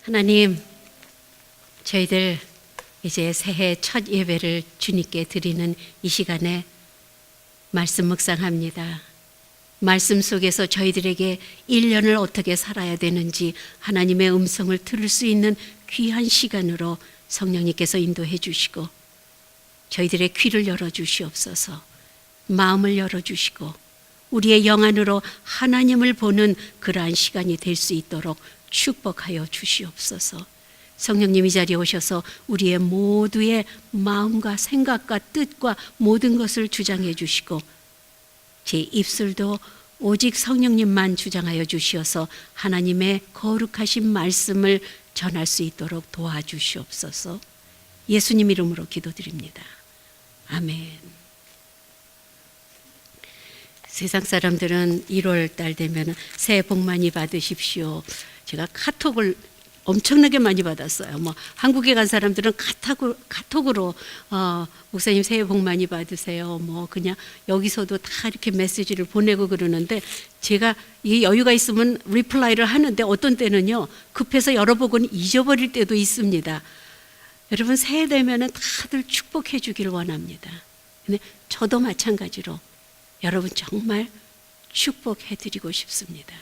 하나님, 저희들 이제 새해 첫 예배를 주님께 드리는 이 시간에 말씀 묵상합니다. 말씀 속에서 저희들에게 1년을 어떻게 살아야 되는지 하나님의 음성을 들을 수 있는 귀한 시간으로 성령님께서 인도해 주시고 저희들의 귀를 열어주시옵소서. 마음을 열어주시고 우리의 영 안으로 하나님을 보는 그러한 시간이 될 수 있도록 축복하여 주시옵소서. 성령님 이 자리에 오셔서 우리의 모두의 마음과 생각과 뜻과 모든 것을 주장해 주시고 제 입술도 오직 성령님만 주장하여 주시어서 하나님의 거룩하신 말씀을 전할 수 있도록 도와주시옵소서. 예수님 이름으로 기도드립니다. 아멘. 세상 사람들은 1월 달 되면 새해 복 많이 받으십시오. 제가 카톡을 엄청나게 많이 받았어요. 한국에 간 사람들은 카톡으로 목사님 새해 복 많이 받으세요. 그냥 여기서도 다 이렇게 메시지를 보내고 그러는데 제가 이 여유가 있으면 리플라이를 하는데 어떤 때는요 급해서 열어보고는 잊어버릴 때도 있습니다. 여러분 새해 되면은 다들 축복해 주길 원합니다. 근데 저도 마찬가지로 여러분 정말 축복해 드리고 싶습니다.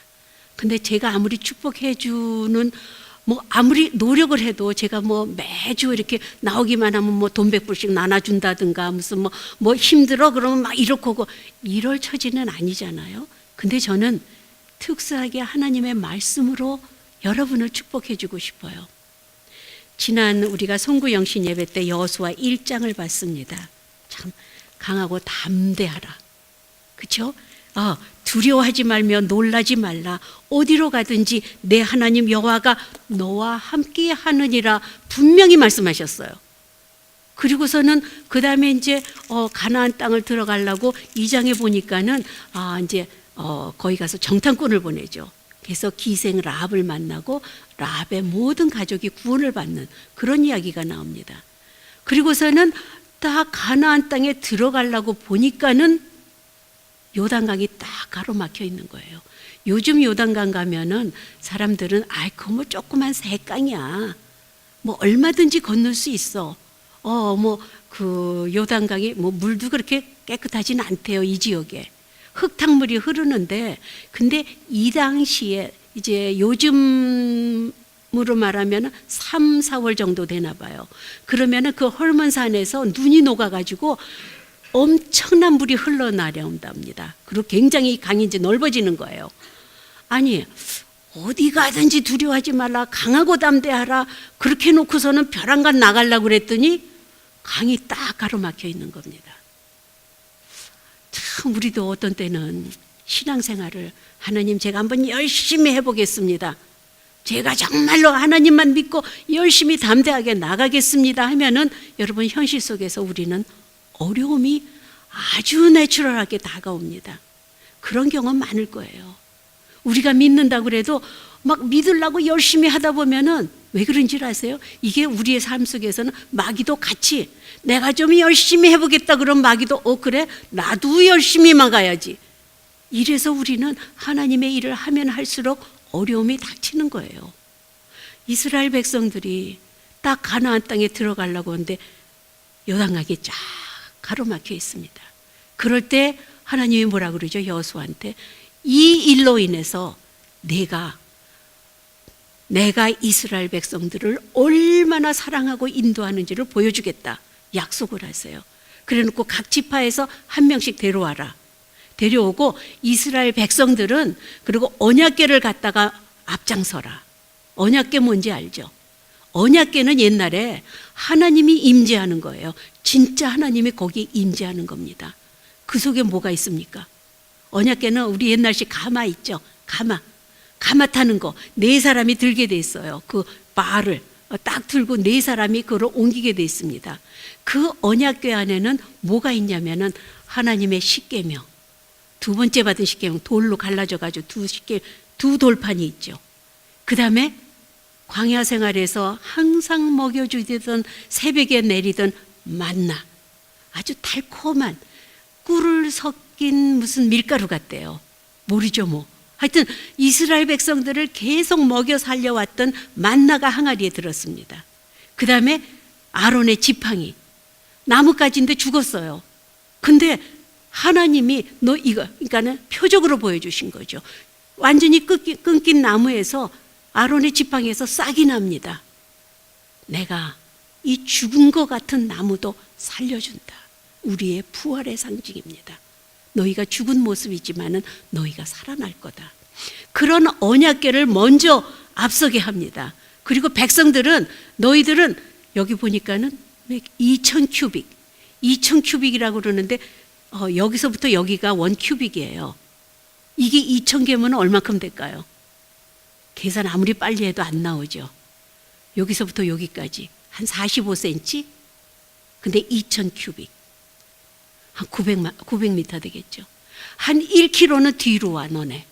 근데 제가 아무리 축복해 주는 아무리 노력을 해도 제가 매주 이렇게 나오기만 하면 돈 100불씩 나눠준다든가 무슨 힘들어 그러면 막 이렇고 하고 이럴 처지는 아니잖아요. 근데 저는 특수하게 하나님의 말씀으로 여러분을 축복해 주고 싶어요. 지난 우리가 송구영신 예배 때 여호수아 1장을 봤습니다. 참 강하고 담대하라. 그렇죠? 두려워하지 말며 놀라지 말라. 어디로 가든지 내 하나님 여호와가 너와 함께 하느니라 분명히 말씀하셨어요. 그리고서는 그 다음에 이제 가나안 땅을 들어가려고 2장에 보니까는 이제 거기 가서 정탐꾼을 보내죠. 그래서 기생 라합을 만나고 라합의 모든 가족이 구원을 받는 그런 이야기가 나옵니다. 그리고서는 딱 가나안 땅에 들어가려고 보니까는 요단강이 딱 가로막혀 있는 거예요. 요즘 요단강 가면은 사람들은 그거 조그만 새강이야. 얼마든지 건널 수 있어. 그 요단강이 물도 그렇게 깨끗하지는 않대요. 이 지역에 흙탕물이 흐르는데, 근데 이 당시에 이제 요즘으로 말하면 3, 4월 정도 되나 봐요. 그러면은 그 헐몬산에서 눈이 녹아가지고 엄청난 물이 흘러내려온답니다. 그리고 굉장히 강이 이제 넓어지는 거예요. 아니 어디 가든지 두려워하지 말라, 강하고 담대하라, 그렇게 놓고서는 벼랑간 나가려고 그랬더니 강이 딱 가로막혀 있는 겁니다. 참 우리도 어떤 때는 신앙생활을 하나님 제가 한번 열심히 해보겠습니다, 제가 정말로 하나님만 믿고 열심히 담대하게 나가겠습니다 하면은 여러분 현실 속에서 우리는 어려움이 아주 내추럴하게 다가옵니다. 그런 경험 많을 거예요. 우리가 믿는다고 그래도 막 믿으려고 열심히 하다 보면은 왜 그런지 아세요? 이게 우리의 삶 속에서는 마귀도 같이 내가 좀 열심히 해보겠다 그런 마귀도 그래 나도 열심히 막아야지. 이래서 우리는 하나님의 일을 하면 할수록 어려움이 닥치는 거예요. 이스라엘 백성들이 딱 가나안 땅에 들어가려고 하는데 요단강이 쫙 가로막혀 있습니다. 그럴 때 하나님이 뭐라 그러죠? 여호수아한테 이 일로 인해서 내가 이스라엘 백성들을 얼마나 사랑하고 인도하는지를 보여주겠다 약속을 하세요. 그래놓고 각 지파에서 한 명씩 데려와라. 데려오고 이스라엘 백성들은 그리고 언약궤를 갖다가 앞장서라. 언약궤 뭔지 알죠? 언약궤는 옛날에 하나님이 임재하는 거예요. 진짜 하나님이 거기에 임재하는 겁니다. 그 속에 뭐가 있습니까? 언약궤는 우리 옛날식 가마 있죠? 가마 타는 거 4사람이 들게 돼 있어요. 그 바를 딱 들고 4사람이 그걸 옮기게 돼 있습니다. 그 언약궤 안에는 뭐가 있냐면은 하나님의 십계명, 두 번째 받은 십계명 돌로 갈라져 가지고 두 돌판이 있죠. 그 다음에 광야 생활에서 항상 먹여주던 새벽에 내리던 만나, 아주 달콤한 꿀을 섞인 무슨 밀가루 같대요. 모르죠 하여튼 이스라엘 백성들을 계속 먹여 살려왔던 만나가 항아리에 들었습니다. 그 다음에 아론의 지팡이, 나뭇가지인데 죽었어요. 근데 하나님이 너 이거, 그러니까는 표적으로 보여주신 거죠. 완전히 끊긴 나무에서 아론의 지팡이에서 싹이 납니다. 내가 이 죽은 것 같은 나무도 살려준다. 우리의 부활의 상징입니다. 너희가 죽은 모습이지만은 너희가 살아날 거다. 그런 언약궤를 먼저 앞서게 합니다. 그리고 백성들은 너희들은 여기 보니까는 2000 큐빅이라고 그러는데 여기서부터 여기가 1 큐빅이에요. 이게 2000개면 얼마큼 될까요? 계산 아무리 빨리 해도 안 나오죠. 여기서부터 여기까지 한 45cm? 근데 2000 큐빅. 한 900m 되겠죠. 한 1km는 뒤로 와, 너네.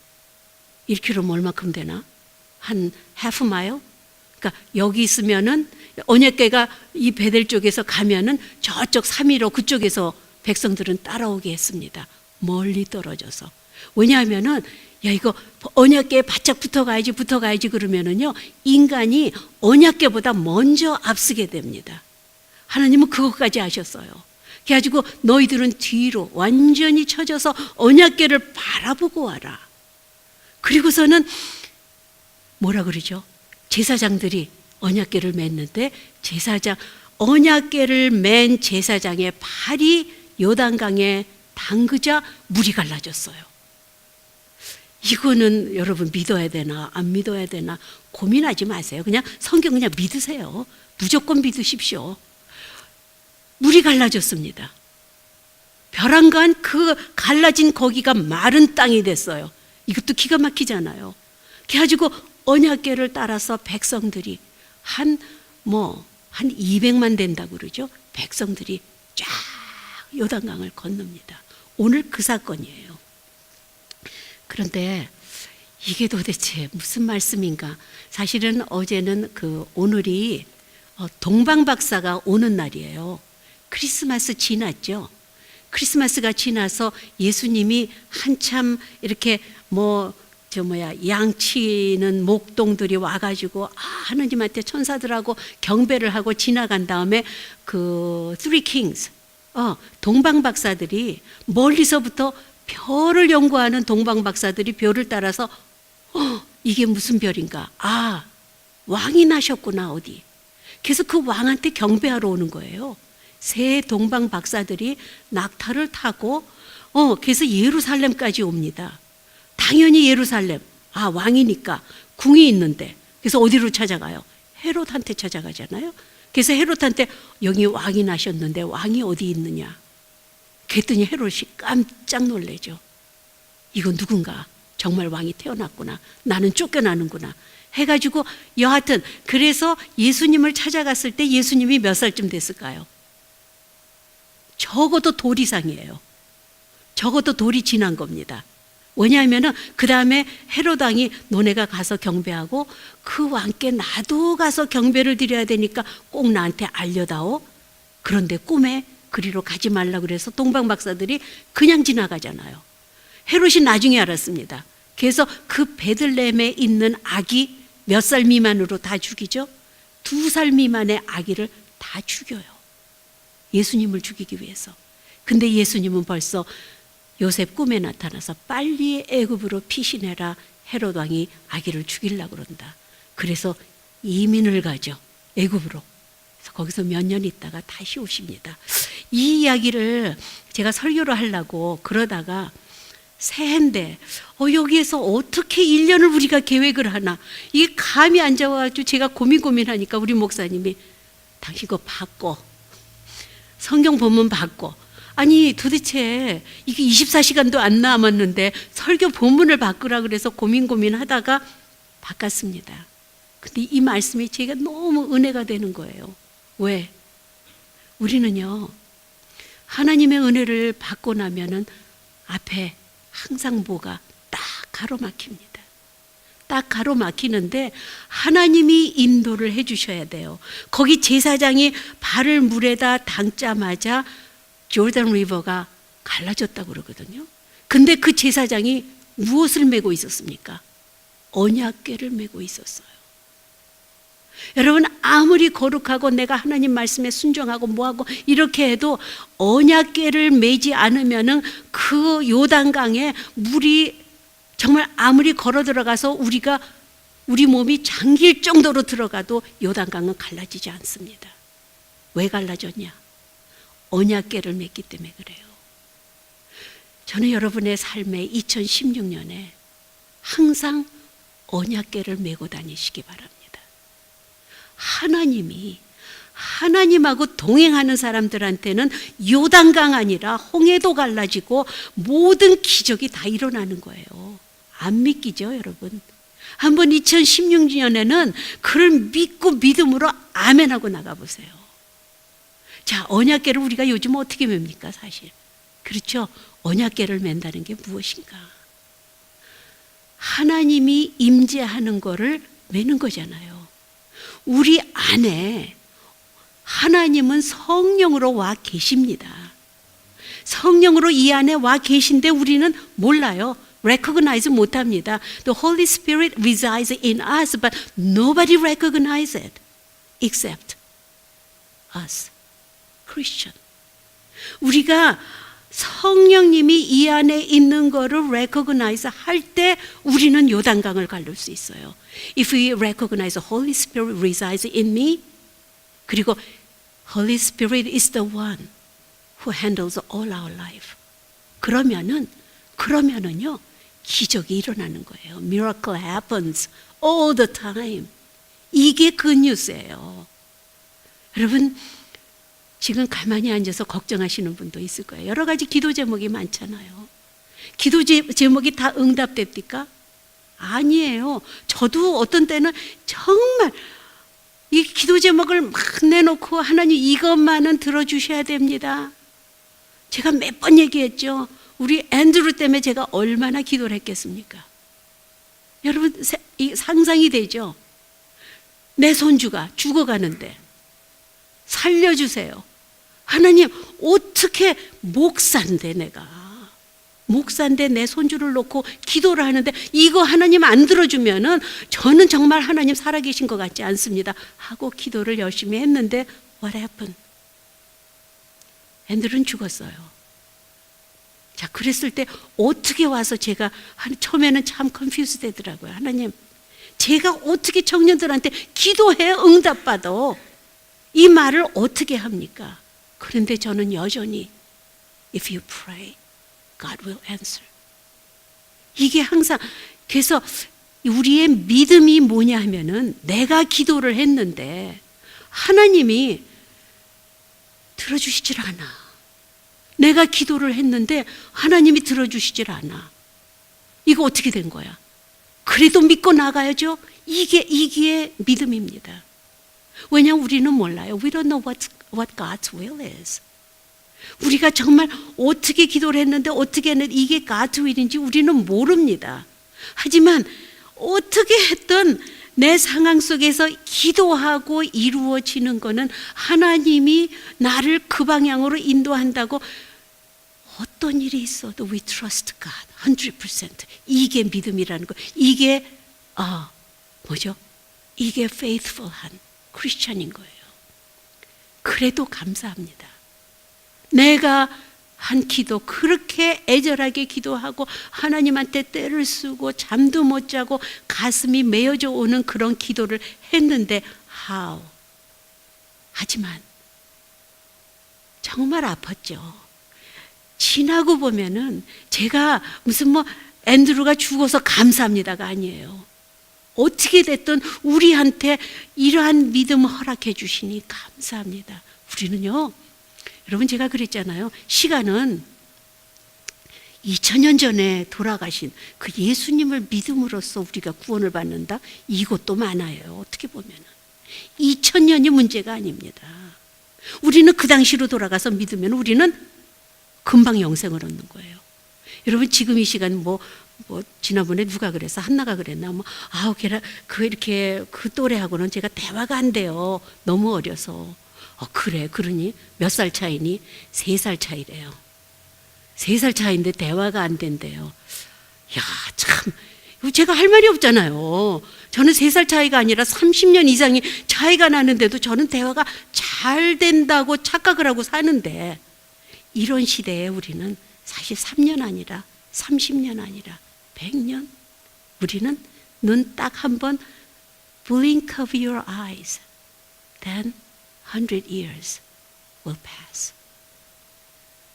1km면 얼마큼 되나? 한 half mile? 그러니까 여기 있으면은 언약궤가 이 베델 쪽에서 가면은 저쪽 3.15 그쪽에서 백성들은 따라오게 했습니다. 멀리 떨어져서. 왜냐하면은 야 이거 언약궤에 바짝 붙어가야지 그러면은요 인간이 언약궤보다 먼저 앞서게 됩니다. 하나님은 그것까지 아셨어요. 그래가지고 너희들은 뒤로 완전히 쳐져서 언약궤를 바라보고 와라. 그리고서는 뭐라 그러죠? 제사장들이 언약궤를 맸는데 언약궤를 맨 제사장의 발이 요단강에 담그자 물이 갈라졌어요. 이거는 여러분 믿어야 되나 안 믿어야 되나 고민하지 마세요. 그냥 성경 그냥 믿으세요. 무조건 믿으십시오. 물이 갈라졌습니다. 벼랑간 그 갈라진 거기가 마른 땅이 됐어요. 이것도 기가 막히잖아요. 그래가지고 언약궤를 따라서 백성들이 한 200만 된다고 그러죠. 백성들이 쫙 요단강을 건넙니다. 오늘 그 사건이에요. 그런데 이게 도대체 무슨 말씀인가? 사실은 어제는 오늘이 동방박사가 오는 날이에요. 크리스마스 지났죠. 크리스마스가 지나서 예수님이 한참 이렇게 양치는 목동들이 와가지고 하느님한테 천사들하고 경배를 하고 지나간 다음에 Three Kings 동방박사들이 멀리서부터 별을 연구하는 동방박사들이 별을 따라서 이게 무슨 별인가? 왕이 나셨구나 어디. 그래서 그 왕한테 경배하러 오는 거예요. 세 동방박사들이 낙타를 타고 그래서 예루살렘까지 옵니다. 당연히 예루살렘. 왕이니까 궁이 있는데 그래서 어디로 찾아가요? 헤롯한테 찾아가잖아요. 그래서 헤롯한테 여기 왕이 나셨는데 왕이 어디 있느냐? 그랬더니 헤롯이 깜짝 놀래죠. 이건 누군가 정말 왕이 태어났구나. 나는 쫓겨나는구나. 해가지고 여하튼 그래서 예수님을 찾아갔을 때 예수님이 몇 살쯤 됐을까요? 적어도 돌 이상이에요. 적어도 돌이 지난 겁니다. 왜냐하면 그 다음에 헤롯 왕이 너네가 가서 경배하고 그 왕께 나도 가서 경배를 드려야 되니까 꼭 나한테 알려다오. 그런데 꿈에 그리로 가지 말라고 그래서 동방박사들이 그냥 지나가잖아요. 헤롯이 나중에 알았습니다. 그래서 그 베들레헴에 있는 아기 몇 살 미만으로 다 죽이죠. 2살 미만의 아기를 다 죽여요. 예수님을 죽이기 위해서. 근데 예수님은 벌써 요셉 꿈에 나타나서 빨리 애굽으로 피신해라. 헤롯 왕이 아기를 죽이려고 그런다. 그래서 이민을 가죠. 애굽으로. 그래서 거기서 몇 년 있다가 다시 오십니다. 이 이야기를 제가 설교를 하려고 그러다가 새해인데 여기에서 어떻게 1년을 우리가 계획을 하나. 이게 감이 안 잡아가지고 제가 고민하니까 우리 목사님이 당신 거 바꿔. 성경 본문 바꿔. 아니 도대체 이게 24시간도 안 남았는데 설교 본문을 바꾸라 그래서 고민하다가 바꿨습니다. 근데 이 말씀이 제가 너무 은혜가 되는 거예요. 왜? 우리는요 하나님의 은혜를 받고 나면은 앞에 항상 뭐가 딱 가로막힙니다. 딱 가로막히는데 하나님이 인도를 해주셔야 돼요. 거기 제사장이 발을 물에다 담자마자 조던 리버가 갈라졌다고 그러거든요. 근데 그 제사장이 무엇을 메고 있었습니까? 언약궤를 메고 있었어요. 여러분, 아무리 거룩하고 내가 하나님 말씀에 순종하고 뭐하고 이렇게 해도 언약궤를 메지 않으면은 그 요단강에 물이 정말 아무리 걸어 들어가서 우리 몸이 잠길 정도로 들어가도 요단강은 갈라지지 않습니다. 왜 갈라졌냐? 언약궤를 맺기 때문에 그래요. 저는 여러분의 삶에 2016년에 항상 언약궤를 메고 다니시기 바랍니다. 하나님하고 동행하는 사람들한테는 요단강 아니라 홍해도 갈라지고 모든 기적이 다 일어나는 거예요. 안 믿기죠, 여러분? 한번 2016년에는 그를 믿고 믿음으로 아멘하고 나가보세요. 자, 언약궤를 우리가 요즘 어떻게 맵니까, 사실? 그렇죠? 언약궤를 맨다는 게 무엇인가? 하나님이 임재하는 거를 매는 거잖아요. 우리 안에 하나님은 성령으로 와 계십니다. 성령으로 이 안에 와 계신데 우리는 몰라요. recognize 못합니다. The Holy Spirit resides in us, but nobody recognizes it except us, Christian. 우리가 성령님이 이 안에 있는 거를 recognize 할 때 우리는 요단강을 갈릴 수 있어요. If we recognize the Holy Spirit resides in me, 그리고 Holy Spirit is the one who handles all our life. 그러면은요 기적이 일어나는 거예요. Miracle happens all the time. 이게 그 뉴스예요. 여러분, 지금 가만히 앉아서 걱정하시는 분도 있을 거예요. 여러 가지 기도 제목이 많잖아요. 기도 제목이 다 응답됩니까? 아니에요. 저도 어떤 때는 정말 이 기도 제목을 막 내놓고 하나님 이것만은 들어주셔야 됩니다. 제가 몇 번 얘기했죠. 우리 앤드루 때문에 제가 얼마나 기도를 했겠습니까? 여러분, 상상이 되죠? 내 손주가 죽어가는데 살려주세요. 하나님, 어떻게 목사인데 내 손주를 놓고 기도를 하는데 이거 하나님 안 들어주면은 저는 정말 하나님 살아계신 것 같지 않습니다. 하고 기도를 열심히 했는데 what happened? 앤드루는 죽었어요. 자, 그랬을 때 어떻게 와서 제가 처음에는 참 confused 되더라고요. 하나님, 제가 어떻게 청년들한테 기도해 응답받아? 이 말을 어떻게 합니까? 그런데 저는 여전히 If you pray, God will answer. 이게 항상, 그래서 우리의 믿음이 뭐냐 하면은 내가 기도를 했는데 하나님이 들어주시질 않아. 내가 기도를 했는데 하나님이 들어주시질 않아. 이거 어떻게 된 거야? 그래도 믿고 나가야죠. 이게 믿음입니다. 왜냐하면 우리는 몰라요. We don't know what God's will is. 우리가 정말 어떻게 기도를 했는데 어떻게 했는데 이게 God's will인지 우리는 모릅니다. 하지만 어떻게 했든 내 상황 속에서 기도하고 이루어지는 거는 하나님이 나를 그 방향으로 인도한다고 어떤 일이 있어도 we trust God 100%. 이게 믿음이라는 거. 이게 뭐죠? 이게 faithful한 크리스천인 거예요. 그래도 감사합니다. 내가 한 기도, 그렇게 애절하게 기도하고 하나님한테 떼를 쓰고 잠도 못 자고 가슴이 메어져 오는 그런 기도를 했는데 how? 하지만 정말 아팠죠. 지나고 보면은 제가 무슨 앤드루가 죽어서 감사합니다가 아니에요. 어떻게 됐든 우리한테 이러한 믿음을 허락해 주시니 감사합니다. 우리는요, 여러분 제가 그랬잖아요. 시간은 2000년 전에 돌아가신 그 예수님을 믿음으로써 우리가 구원을 받는다? 이것도 많아요. 어떻게 보면은 2000년이 문제가 아닙니다. 우리는 그 당시로 돌아가서 믿으면 우리는 금방 영생을 얻는 거예요. 여러분 지금 이 시간 지난번에 누가 그랬어? 한나가 그랬나? 이렇게 그 또래하고는 제가 대화가 안 돼요. 너무 어려서. 그래. 그러니 몇 살 차이니? 3살 차이래요. 3살 차이인데 대화가 안 된대요. 야, 참, 제가 할 말이 없잖아요. 저는 3살 차이가 아니라 30년 이상이 차이가 나는데도 저는 대화가 잘 된다고 착각을 하고 사는데, 이런 시대에 우리는 사실 3년 아니라 30년 아니라 100년, 우리는 눈 딱 한 번 blink of your eyes, then 100 years will pass.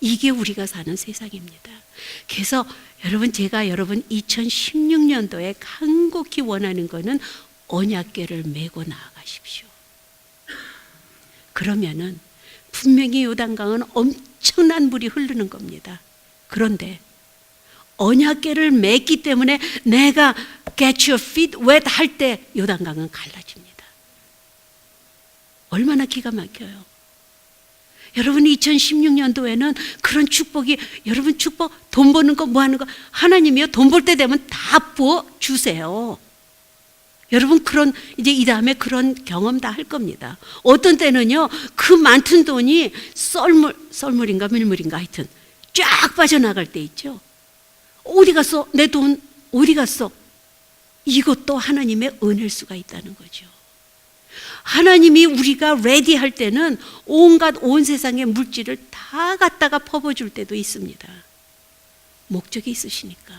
이게 우리가 사는 세상입니다. 그래서 여러분, 제가 여러분 2016년도에 간곡히 원하는 거는 언약궤를 메고 나아가십시오. 그러면은 분명히 요단강은 엄청난 물이 흐르는 겁니다. 그런데 언약궤를 맺기 때문에 내가 get your feet wet 할 때 요단강은 갈라집니다. 얼마나 기가 막혀요. 여러분 2016년도에는 그런 축복이, 여러분 축복, 돈 버는 거 뭐 하는 거 하나님이요 돈 벌 때 되면 다 부어 주세요. 여러분 그런 이제 이 다음에 그런 경험 다 할 겁니다. 어떤 때는요 그 많은 돈이 썰물인가 밀물인가 하여튼 쫙 빠져나갈 때 있죠. 어디 갔어? 내 돈 어디 갔어? 이것도 하나님의 은혜일 수가 있다는 거죠. 하나님이 우리가 레디 할 때는 온갖 온 세상의 물질을 다 갖다가 퍼부어줄 때도 있습니다. 목적이 있으시니까.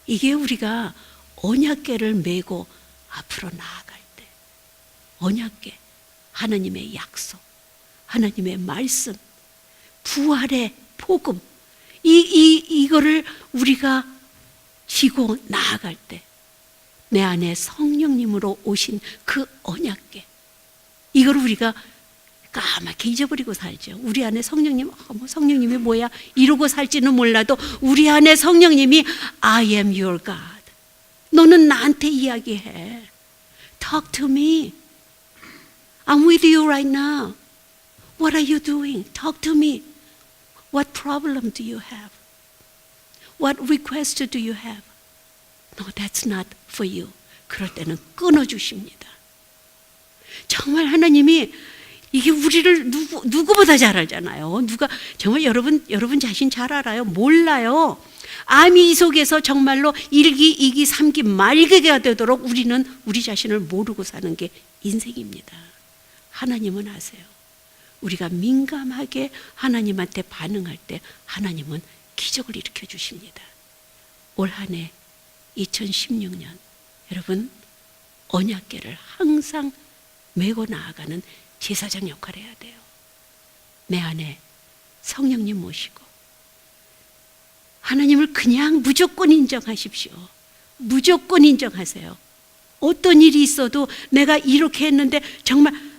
이게 우리가 언약궤를 메고 앞으로 나아갈 때, 언약궤, 하나님의 약속, 하나님의 말씀, 부활의 복음, 이거를 우리가 지고 나아갈 때 내 안에 성령님으로 오신 그 언약궤, 이걸 우리가 까맣게 잊어버리고 살죠. 우리 안에 성령님, 성령님이 뭐야? 이러고 살지는 몰라도 우리 안에 성령님이 I am your God. 너는 나한테 이야기해. Talk to me. I'm with you right now. What are you doing? Talk to me. What problem do you have? What request do you have? No, that's not for you. 그럴 때는 끊어주십니다. 정말 하나님이 이게 우리를 누구보다 잘 알잖아요. 정말 여러분 자신 잘 알아요? 몰라요. 암이 이 속에서 정말로 1기, 2기, 3기 말개가 되도록 우리는 우리 자신을 모르고 사는 게 인생입니다. 하나님은 아세요. 우리가 민감하게 하나님한테 반응할 때 하나님은 기적을 일으켜 주십니다. 올 한 해 2016년 여러분 언약궤를 항상 메고 나아가는 제사장 역할을 해야 돼요. 내 안에 성령님 모시고 하나님을 그냥 무조건 인정하십시오. 무조건 인정하세요. 어떤 일이 있어도 내가 이렇게 했는데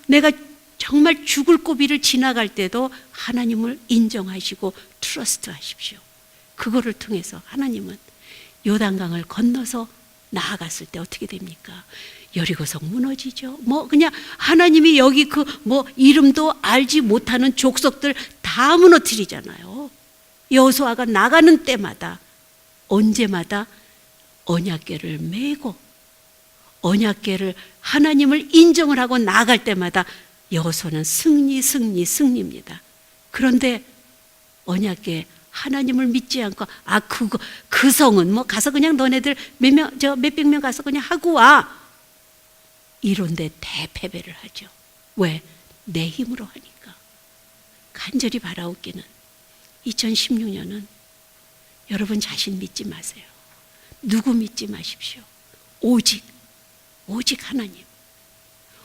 내가 정말 죽을 고비를 지나갈 때도 하나님을 인정하시고 트러스트 하십시오. 그거를 통해서 하나님은 요단강을 건너서 나아갔을 때 어떻게 됩니까? 여리고성 무너지죠. 그냥 하나님이 여기 이름도 알지 못하는 족속들 다 무너뜨리잖아요. 여호수아가 나가는 때마다 언제마다 언약궤를 메고 언약궤를 하나님을 인정을 하고 나아갈 때마다 여호수아는 승리입니다. 그런데 언약궤 하나님을 믿지 않고 그 성은 가서 그냥 너네들 몇백 명 가서 그냥 하고 와. 이런데 대패배를 하죠. 왜? 내 힘으로 하니까. 간절히 바라옵기는 2016년은 여러분 자신 믿지 마세요. 누구 믿지 마십시오. 오직 하나님,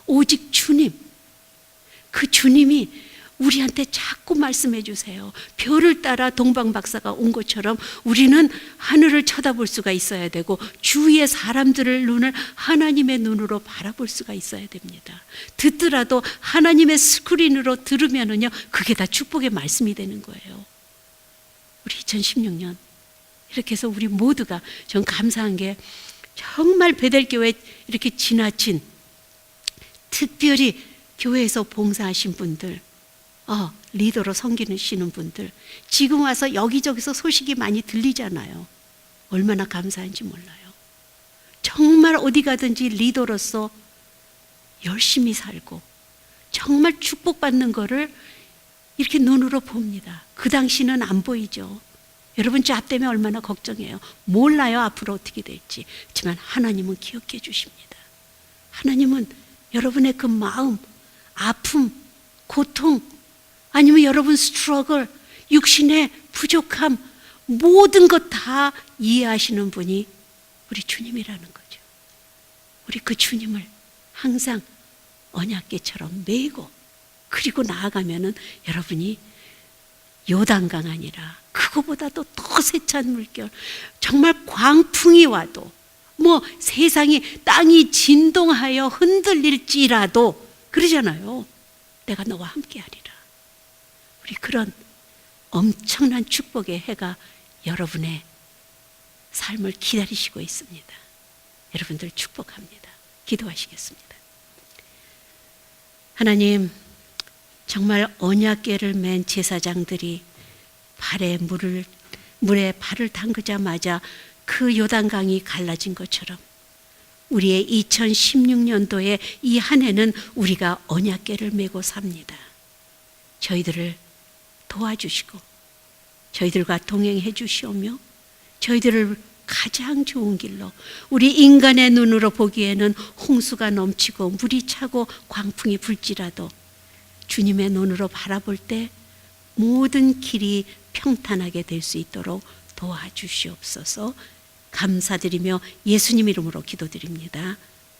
오직 주님. 그 주님이 우리한테 자꾸 말씀해 주세요. 별을 따라 동방박사가 온 것처럼 우리는 하늘을 쳐다볼 수가 있어야 되고 주위의 사람들의 눈을 하나님의 눈으로 바라볼 수가 있어야 됩니다. 듣더라도 하나님의 스크린으로 들으면은요, 그게 다 축복의 말씀이 되는 거예요. 우리 2016년 이렇게 해서 우리 모두가 전 감사한 게 정말 베델교회 이렇게 지나친 특별히 교회에서 봉사하신 분들, 리더로 섬기시는 분들, 지금 와서 여기저기서 소식이 많이 들리잖아요. 얼마나 감사한지 몰라요. 정말 어디 가든지 리더로서 열심히 살고 정말 축복받는 거를 이렇게 눈으로 봅니다. 그 당시는 안 보이죠. 여러분 잡 때문에 얼마나 걱정해요. 몰라요 앞으로 어떻게 될지. 하지만 하나님은 기억해 주십니다. 하나님은 여러분의 그 마음, 아픔, 고통, 아니면 여러분 스트러글, 육신의 부족함, 모든 것 다 이해하시는 분이 우리 주님이라는 거죠. 우리 그 주님을 항상 언약궤처럼 메고, 그리고 나아가면은 여러분이 요단강 아니라 그거보다도 더 세찬 물결, 정말 광풍이 와도, 뭐 세상이 땅이 진동하여 흔들릴지라도 그러잖아요. 내가 너와 함께하리라. 우리 그런 엄청난 축복의 해가 여러분의 삶을 기다리시고 있습니다. 여러분들 축복합니다. 기도하시겠습니다. 하나님, 정말 언약궤를 맨 제사장들이 물에 발을 담그자마자 그 요단강이 갈라진 것처럼 우리의 2016년도에 이 한 해는 우리가 언약궤를 메고 삽니다. 저희들을 도와주시고 저희들과 동행해 주시오며 저희들을 가장 좋은 길로, 우리 인간의 눈으로 보기에는 홍수가 넘치고 물이 차고 광풍이 불지라도 주님의 눈으로 바라볼 때 모든 길이 평탄하게 될 수 있도록 도와주시옵소서. 감사드리며 예수님 이름으로 기도드립니다.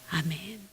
아멘.